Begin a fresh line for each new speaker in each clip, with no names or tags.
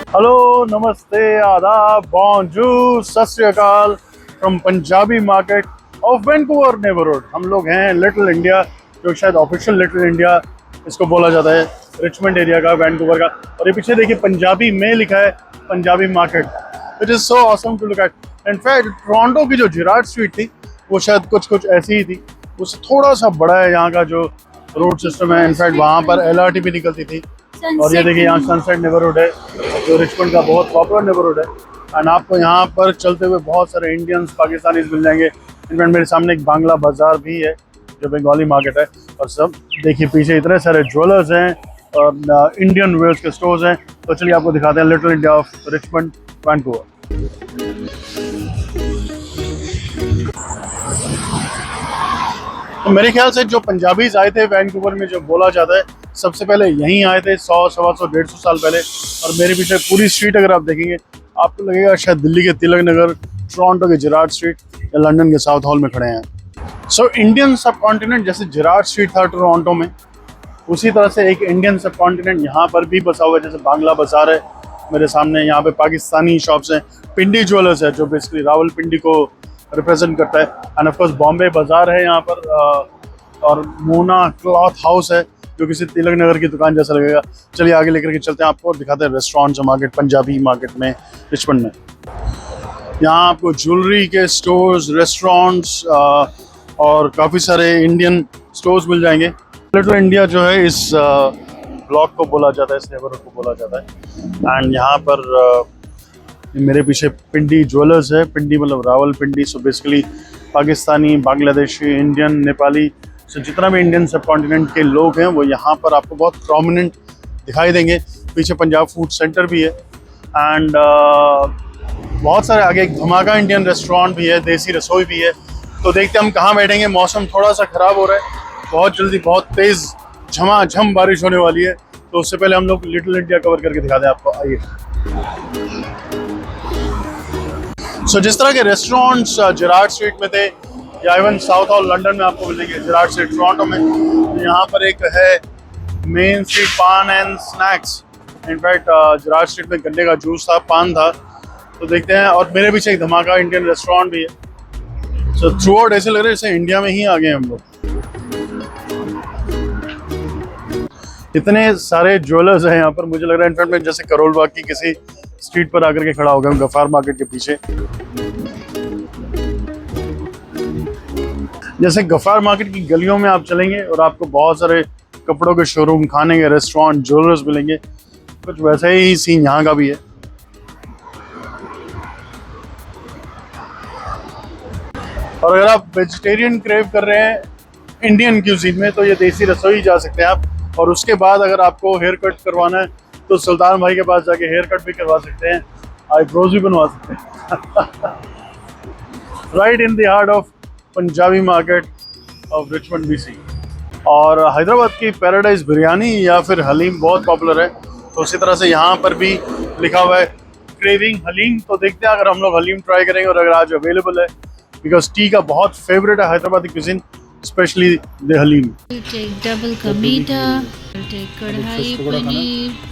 Hello, नमस्ते, आदाब, bonjour, सत श्री अकाल from Punjabi market of Vancouver neighbourhood. हम लोग हैं लिटिल इंडिया, जो शायद ऑफिशियल लिटिल इंडिया इसको बोला जाता है, रिचमंड एरिया का, वैंकूवर का। और ये पीछे देखिए पंजाबी में लिखा है Punjabi market. It is so awesome to look at. In fact Toronto की जो जिराड स्ट्रीट थी वो शायद कुछ ऐसी ही थी, उससे थोड़ा सा बड़ा है यहाँ का जो रोड सिस्टम है। इनफैक्ट वहाँ पर LRT भी निकलती थी। और ये देखिए यहाँ सनसेट नेबरहुड है, जो रिचमंड का बहुत पॉपुलर नेबरहुड है। एंड आपको यहाँ पर चलते हुए बहुत सारे इंडियंस, पाकिस्तानीज मिल जाएंगे। इनफैक्ट मेरे सामने एक बांग्ला बाजार भी है, जो बंगाली मार्केट है। और सब देखिए पीछे इतने सारे ज्वेलर्स हैं और इंडियन वेयर्स के स्टोर्स हैं। तो चलिए आपको दिखाते हैं little India of Richmond, Vancouver. तो मेरे ख्याल से जो पंजाबीज आए थे वैंकूवर में, जो बोला जाता है, सबसे पहले यहीं आए थे 100, 125, 150 साल पहले। और मेरे पीछे पूरी स्ट्रीट अगर आप देखेंगे आपको लगेगा शायद दिल्ली के तिलक नगर, टोरंटो के जिराड स्ट्रीट या लंदन के साउथ हॉल में खड़े हैं। सो इंडियन सब कॉन्टिनेंट जैसे जिराड स्ट्रीट था टोरंटो में, उसी तरह से एक इंडियन सब कॉन्टिनेंट यहाँ पर भी बसा हुआ है। जैसे बांग्ला बाजार है मेरे सामने, यहाँ पे पाकिस्तानी शॉप्स हैं, पिंडी ज्वेलर्स है जो बेसिकली रावलपिंडी को रिप्रेजेंट करता है। एंड ऑफ कोर्स बॉम्बे बाजार है यहाँ पर, और मोना क्लॉथ हाउस है जो किसी तिलक नगर की दुकान जैसा लगेगा। चलिए आगे लेकर के चलते हैं आपको और दिखाते हैं रेस्टोरेंट्स और मार्केट पंजाबी मार्केट में, रिचमंड में। यहाँ आपको ज्वेलरी के स्टोर्स, रेस्टोरेंट्स और काफ़ी सारे इंडियन स्टोर्स मिल जाएंगे। लिटिल इंडिया जो है इस ब्लॉक को बोला जाता है, इस नेबरहुड को बोला जाता है। एंड यहाँ पर मेरे पीछे पिंडी ज्वेलर्स है। पिंडी मतलब Rawalpindi. So basically Pakistani, Bangladeshi, Indian, Nepali, so जितना भी इंडियन सब कॉन्टिनेंट के लोग हैं वो यहाँ पर आपको बहुत प्रोमिनेंट दिखाई देंगे। पीछे पंजाब फूड सेंटर भी है। एंड बहुत सारे आगे एक धमाका इंडियन रेस्टोरेंट भी है, देसी रसोई भी है। तो देखते हैं हम कहाँ बैठेंगे। मौसम थोड़ा सा ख़राब हो रहा है, बहुत जल्दी बहुत तेज़ झमाझम बारिश होने वाली है। तो उससे पहले हम लोग लिटिल इंडिया कवर करके दिखाते हैं आपको। आइए। सो जिस तरह के रेस्टोरेंट्स जिराड स्ट्रीट में थे या इवन साउथ हॉल लंदन में आपको मिलेंगे, जिराड स्ट्रीट टोरंटो में, तो यहाँ पर एक है मेन स्ट्रीट पान and snacks. In fact Gerard street में गन्ने का जूस था, पान था। तो देखते हैं। और मेरे पीछे एक धमाका इंडियन रेस्टोरेंट भी है। सो थ्रू आउट ऐसे लग रहा है जैसे इंडिया में ही आ गए हम लोग। इतने सारे ज्वेलर्स हैं यहाँ पर, मुझे लग रहा है इनफैक्ट मैं जैसे करोल बाग की किसी स्ट्रीट पर आकर के खड़ा हो गया हूँ, गफ्फार मार्केट के पीछे। जैसे गफ्फार मार्केट की गलियों में आप चलेंगे और आपको बहुत सारे कपड़ों के शोरूम, खाने के रेस्टोरेंट, ज्वेलर्स मिलेंगे। कुछ वैसा ही सीन यहाँ का भी है। और अगर आप वेजिटेरियन क्रेव कर रहे हैं इंडियन क्यूजीन में, तो ये देसी रसोई जा सकते हैं आप। और उसके बाद अगर आपको हेयर कट करवाना है तो सुल्तान भाई के पास जाके हेयर कट भी करवा सकते हैं, आईब्रोज भी बनवा सकते हैं। Right in the heart of Punjabi market of Richmond BC। और हैदराबाद की पैराडाइज बिरयानी या फिर हलीम बहुत पॉपुलर है। तो उसी तरह से यहाँ पर भी लिखा हुआ है क्रेविंग हलीम। तो देखते हैं अगर हम लोग हलीम ट्राई करेंगे और अगर आज अवेलेबल है, बिकॉज टी का बहुत फेवरेट है Hyderabadi cuisine, specially the haleem.
Double का मीठा, कढ़ाई पनीर।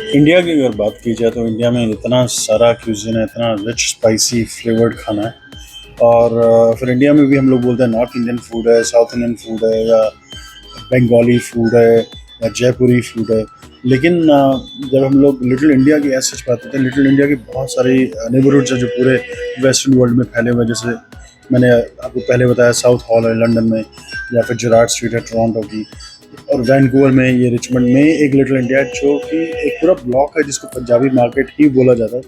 इंडिया की अगर बात की जाए तो इंडिया में इतना सारा क्यूजिन है, इतना रिच स्पाइसी फ्लेवर्ड खाना है। और फिर इंडिया में भी हम लोग बोलते हैं नॉर्थ इंडियन फूड है, साउथ इंडियन फूड है, या बंगाली फूड है, या जयपुरी फूड है। लेकिन जब हम लोग लिटिल इंडिया की ऐसे बात करते हैं, लिटिल इंडिया की बहुत सारी नेबरहुड्स हैं जो पूरे वेस्टर्न वर्ल्ड में फैले हुए हैं। जैसे मैंने आपको पहले बताया साउथ हॉल है लंदन में, या फिर जिराड स्ट्रीट है टोरंटो की, और वैंकूवर में ये रिचमंड में एक लिटिल इंडिया जो कि एक पूरा ब्लॉक है जिसको पंजाबी मार्केट ही बोला जाता है।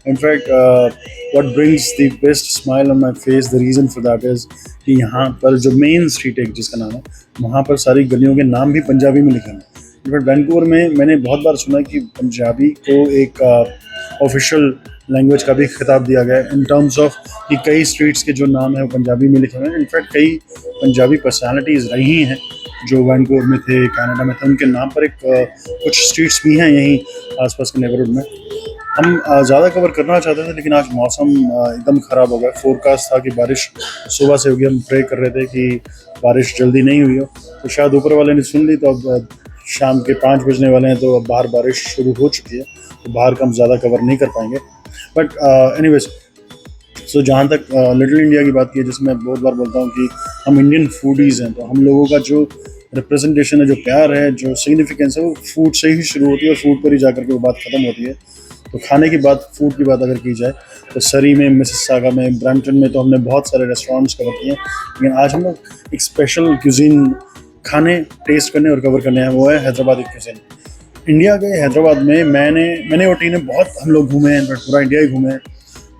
In fact what brings the best smile on my face, the reason for that is कि यहाँ पर जो मेन स्ट्रीट है जिसका नाम है, वहाँ पर सारी गलियों के नाम भी पंजाबी में लिखे हैं। इनफैक्ट वैंकूवर में मैंने बहुत बार सुना कि पंजाबी को एक ऑफिशियल लैंग्वेज का भी खिताब दिया गया है, इन टर्म्स ऑफ कि कई स्ट्रीट्स के जो नाम है वो पंजाबी में लिखे हुए हैं। इनफैक्ट कई पंजाबी पर्सनालिटीज़ रही हैं जो वैंकूवर में थे, कनाडा में थे, उनके नाम पर एक कुछ स्ट्रीट्स भी हैं यहीं आसपास के नेबरहुड में। हम ज़्यादा कवर करना चाहते थे लेकिन आज मौसम एकदम ख़राब हो गया। फोरकास्ट था कि बारिश सुबह से होगी, हम प्रे कर रहे थे कि बारिश जल्दी नहीं हुई हो, तो शायद ऊपर वाले ने सुन ली। तो अब शाम के 5 बजने वाले हैं, तो अब बाहर बारिश शुरू हो चुकी है, तो बाहर का हम ज़्यादा कवर नहीं कर पाएंगे। बट एनीवेज, सो जहाँ तक लिटिल इंडिया की बात की है, जिसमें मैं बहुत बार बोलता हूँ कि हम इंडियन फूडीज़ हैं, तो हम लोगों का जो रिप्रेजेंटेशन है, जो प्यार है, जो सिग्निफिकेंस है, वो फूड से ही शुरू होती है और फूड पर ही जाकर के वो बात ख़त्म होती है। तो खाने की बात, फूड की बात अगर की जाए, तो सरी में, मिसिसागा में, ब्रैम्पटन में तो हमने बहुत सारे रेस्टोरेंट्स कवर किए हैं, लेकिन आज हम लोग एक स्पेशल क्यूजीन खाने, टेस्ट करने और कवर करने हैं, वो है हैदराबादी क्यूजीन। इंडिया के हैदराबाद में मैंने और टी ने बहुत हम लोग घूमे हैं, पूरा इंडिया ही घूमे हैं,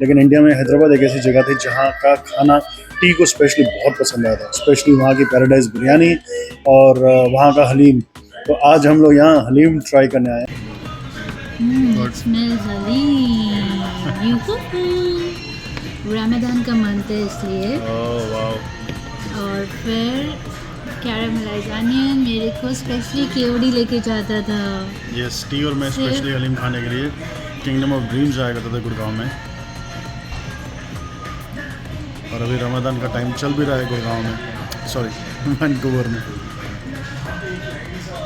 लेकिन इंडिया में हैदराबाद एक ऐसी जगह थी जहाँ का खाना टी को स्पेशली बहुत पसंद आया था, स्पेशली वहाँ की पैराडाइज बिरयानी और वहाँ का हलीम। तो आज हम लोग यहाँ हलीम ट्राई करने आए हैं।
It smells haleem. रमजान का मंथ है इसलिए। और फिर कैरामलाइज अनियन मेरे को स्पेशली केवड़ी लेके जाता था।
यस, टी और मैं स्पेशली हलीम खाने के लिए किंगडम ऑफ ड्रीम्स आया करता था गुड़गांव में, और अभी रमजान का टाइम चल भी रहा है गुड़गांव में, सॉरी वैंकूवर में।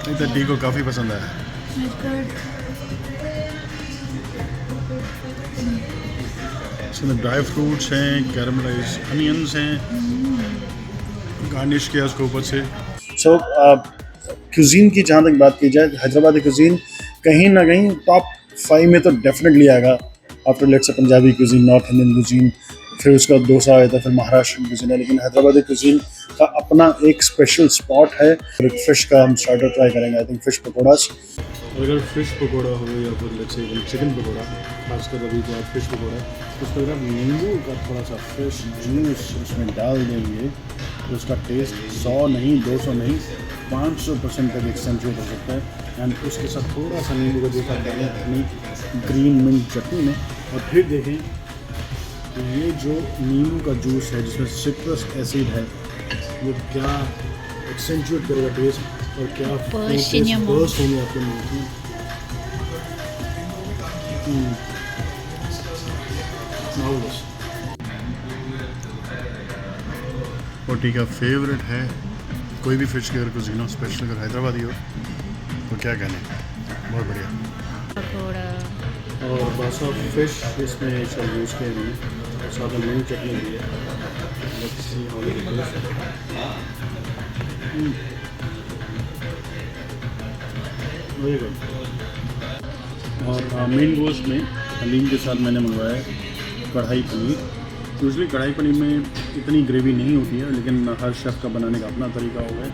नहीं तो टी को काफ़ी पसंद आया। इसमें ड्राई फ्रूट्स हैं, कैरामलाइज अनियंस हैं, गार्निश किया उसके ऊपर से। सो क्यूजीन की जहाँ तक बात की जाए, हैदराबादी क्यूजीन कहीं ना कहीं टॉप 5 में तो डेफिनेटली आएगा। After let's Punjabi cuisine, north Indian cuisine, फिर उसका डोसा आया था, फिर महाराष्ट्र क्यूजीन है, लेकिन हैदराबादी क्यूजीन का अपना एक स्पेशल स्पॉट है। और एक फ़िश का हम स्टार्टर ट्राई करेंगे, आई थिंक फ़िश पकौड़ास। अगर फ़िश पकौड़ा हो या फिर लेट्स से चिकन पकौड़ा, खासकर अभी जो फ़िश पकौड़ा है, उसको अगर आप नींबू का थोड़ा सा फ्रेश जूस उसमें डाल देंगे तो उसका टेस्ट 100 नहीं, 200 नहीं, 500% तक एक्सटेंचुएट हो सकता है। एंड उसके साथ थोड़ा सा नींबू का जूस आप डालें अपनी ग्रीन मिंट चटनी में, और फिर देखें कि ये जो नींबू का जूस है जिसमें सिट्रस एसिड है, वो क्या एक्सेंचुएट करेगा टेस्ट, और क्या
Burst in your mouth.
Burst होंगे आपके मुंह में। Marvelous. और टी का फेवरेट है, कोई भी फिश की अगर कुछ हो, स्पेशल अगर हैदराबादी हो तो क्या कहने, बहुत बढ़िया।
पकौड़ा
और बस ऑफ फिश इसमें सब यूज़ किए हुए हैं, और साथ में मिंट चटनी भी है। Let's see how it goes. Very good. और मेन कोर्स में हलीम के साथ मैंने मंगवाया है कढ़ाई पनीर। यूजली कढ़ाई पनीर में इतनी ग्रेवी नहीं होती है, लेकिन हर शेफ़ का बनाने का अपना तरीका होगा।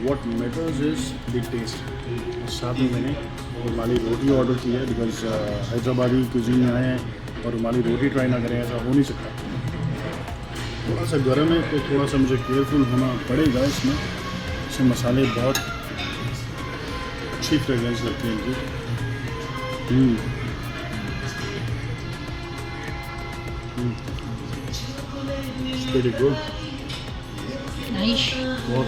What matters is the taste. साथ में मैंने रुमाली रोटी ऑर्डर की है, बिकॉज हैदराबादी क्यूजीन में आए हैं और रुमाली रोटी ट्राई ना करें, ऐसा हो नहीं सकता। थोड़ा सा गर्म है तो थोड़ा सा मुझे केयरफुल होना पड़ेगा इसमें मसाले बहुत अच्छी फ्रेगरेंस लगती है इनकी। Very good,
nice.
बहुत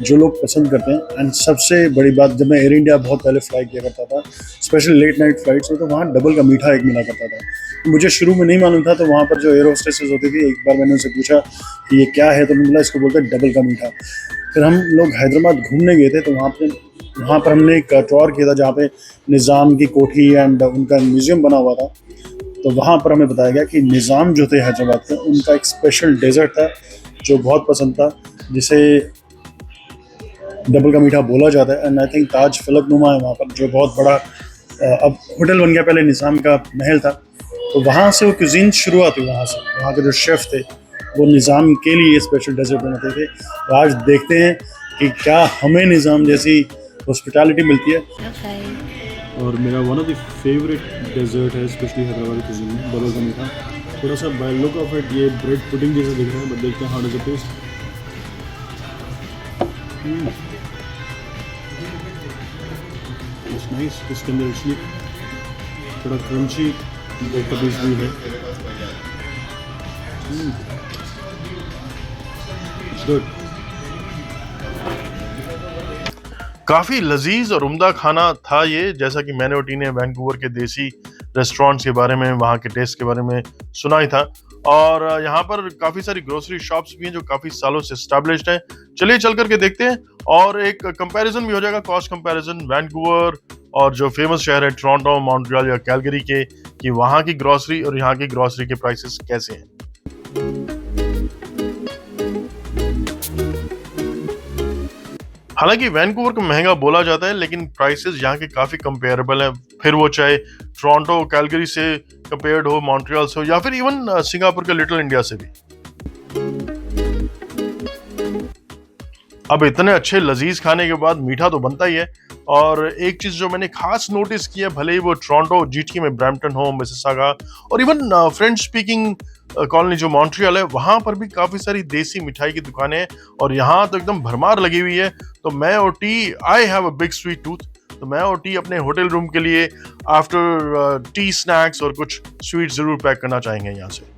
जो लोग पसंद करते हैं। एंड सबसे बड़ी बात, जब मैं एयर इंडिया बहुत पहले फ्लाई किया करता था, स्पेशल लेट नाइट फ्लाइट्स में, तो वहाँ डबल का मीठा एक मिला करता था। मुझे शुरू में नहीं मालूम था, तो वहाँ पर जो एयर होस्टेसेस होती थी, एक बार मैंने उनसे पूछा कि ये क्या है, तो मैंने बोला इसको बोलते हैं डबल का मीठा। फिर हम लोग हैदराबाद घूमने गए थे, तो वहाँ पर हमने एक टूर किया था जहाँ पे निज़ाम की कोठी एंड उनका म्यूज़ियम बना हुआ था। तो वहाँ पर हमें बताया गया कि निज़ाम जो थे हैदराबाद के, उनका एक स्पेशल डेजर्ट था जो बहुत पसंद था, जिसे डबल का मीठा बोला जाता है। एंड आई थिंक ताज फलकनुमा है वहाँ पर, जो बहुत बड़ा अब होटल बन गया, पहले निज़ाम का महल था। तो वहाँ से वो क्यूजीन शुरुआत हुई, वहाँ से वहाँ के जो शेफ़ थे वो निज़ाम के लिए स्पेशल डेजर्ट बनाते थे। तो आज देखते हैं कि क्या हमें निज़ाम जैसी हॉस्पिटैलिटी मिलती है। और मेरा one of the favourite dessert है, स्पेशली हैदराबादी क्यूजीन में, डबल का मीठा। थोड़ा सा बाय लुक ऑफ इट ये ब्रेड पुडिंग जैसा दिख रहा है, बट देखते हैं how does it taste. It's nice. इसके अंदर एक्चुअली थोड़ा क्रंची ब्रेड का पीस भी है। It's good. काफ़ी लजीज और उम्दा खाना था ये, जैसा कि मैंने और टी ने वैंकूवर के देसी रेस्टोरेंट्स के बारे में, वहाँ के टेस्ट के बारे में सुना ही था। और यहाँ पर काफ़ी सारी ग्रोसरी शॉप्स भी हैं जो काफ़ी सालों से एस्टैब्लिश्ड हैं। चलिए चल करके देखते हैं
और एक कंपैरिजन भी हो जाएगा, कॉस्ट कंपैरिजन वैंकूवर और जो फेमस शहर है टोरंटो, मॉन्ट्रियल या कैलगरी के, कि वहाँ की ग्रॉसरी और यहाँ की ग्रॉसरी के प्राइसेस कैसे हैं। हालांकि वैंकूवर को महंगा बोला जाता है, लेकिन प्राइसेस यहाँ के काफी कंपेरेबल हैं, फिर वो चाहे टोरंटो कैलगरी से कंपेयर्ड हो, मॉन्ट्रियल से हो, या फिर इवन सिंगापुर के लिटिल इंडिया से भी। अब इतने अच्छे लजीज खाने के बाद मीठा तो बनता ही है, और एक चीज जो मैंने खास नोटिस की है, भले ही वो टोरंटो जीटी में ब्रैम्पटन हो, मिसिसागा और इवन फ्रेंच स्पीकिंग कॉलोनी जो मॉन्ट्रियल है, वहां पर भी काफी सारी देसी मिठाई की दुकानें हैं, और यहाँ तो एकदम भरमार लगी हुई है। तो मैं और T, I have a big sweet tooth, तो मैं और टी अपने होटल रूम के लिए आफ्टर टी स्नैक्स और कुछ स्वीट जरूर पैक करना चाहेंगे यहाँ से।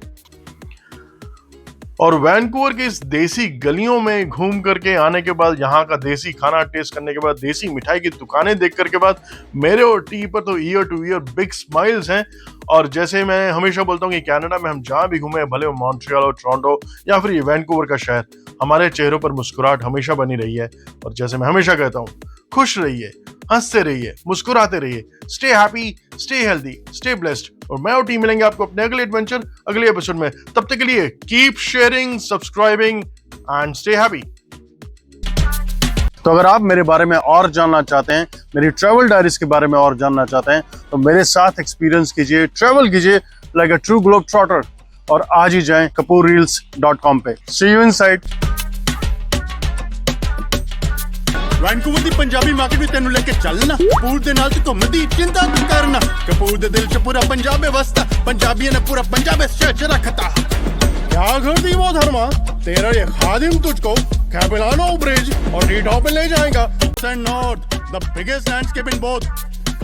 और वैंकूवर के इस देसी गलियों में घूम करके आने के बाद, यहाँ का देसी खाना टेस्ट करने के बाद, देसी मिठाई की दुकानें देख करके बाद, मेरे और टी पर तो year two year big smiles हैं। और जैसे मैं हमेशा बोलता हूँ कि कनाडा में हम जहाँ भी घूमे, भले वो मॉन्ट्रियल और टोरंटो या फिर ये वैंकूवर का शहर, हमारे चेहरों पर मुस्कुराहट हमेशा बनी रही है। और जैसे मैं हमेशा कहता हूँ, खुश रहिए, हंसते रहिए, मुस्कुराते रहिए, stay happy, stay healthy, stay blessed. और मैं और टीम मिलेंगे आपको अपने अगले एडवेंचर, अगले एपिसोड में। तब तक के लिए keep sharing, subscribing and stay happy.
तो अगर आप मेरे बारे में और जानना चाहते हैं, मेरी ट्रैवल डायरीज के बारे में और जानना चाहते हैं, तो मेरे साथ एक्सपीरियंस कीजिए, ट्रैवल कीजिए like a true globe trotter, और आज ही जाएं kapoorreels.com पे। See you inside.
वैंकूवर दी पंजाबी मार्केट में तेनू लेके चलना, कपूर दे नाल तू घुमदी चिंता तू करना, कपूर दे दिल च पूरा पंजाब है वसता, पंजाबियों ने पूरा पंजाब सच रखता। क्या घर दी वो धर्मा, तेरा ये खादिम तुझको कैपिलानो ब्रिज और रीडॉ पे ले जाएगा। North the biggest landscape in both,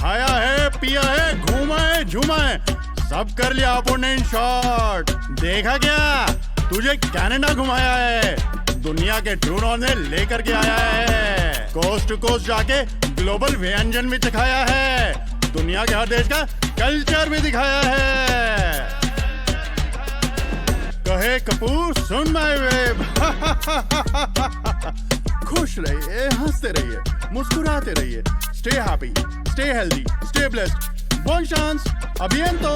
खाया है, पिया है, घूमा है, झूमा है, सब कर लिया अपन इन शॉर्ट। देखा क्या, तुझे कनाडा घुमाया है, दुनिया के ट्रू नॉर्थ में लेकर के आया है, कोस्ट टू कोस्ट जाके ग्लोबल व्यंजन भी दिखाया है, दुनिया के हर देश का कल्चर भी दिखाया है। कहे कपूर सुन माय वेब। खुश रहिए, हंसते रहिए, मुस्कुराते रहिए, stay happy, stay healthy, stay blessed. बोन चांस, अभियंतो।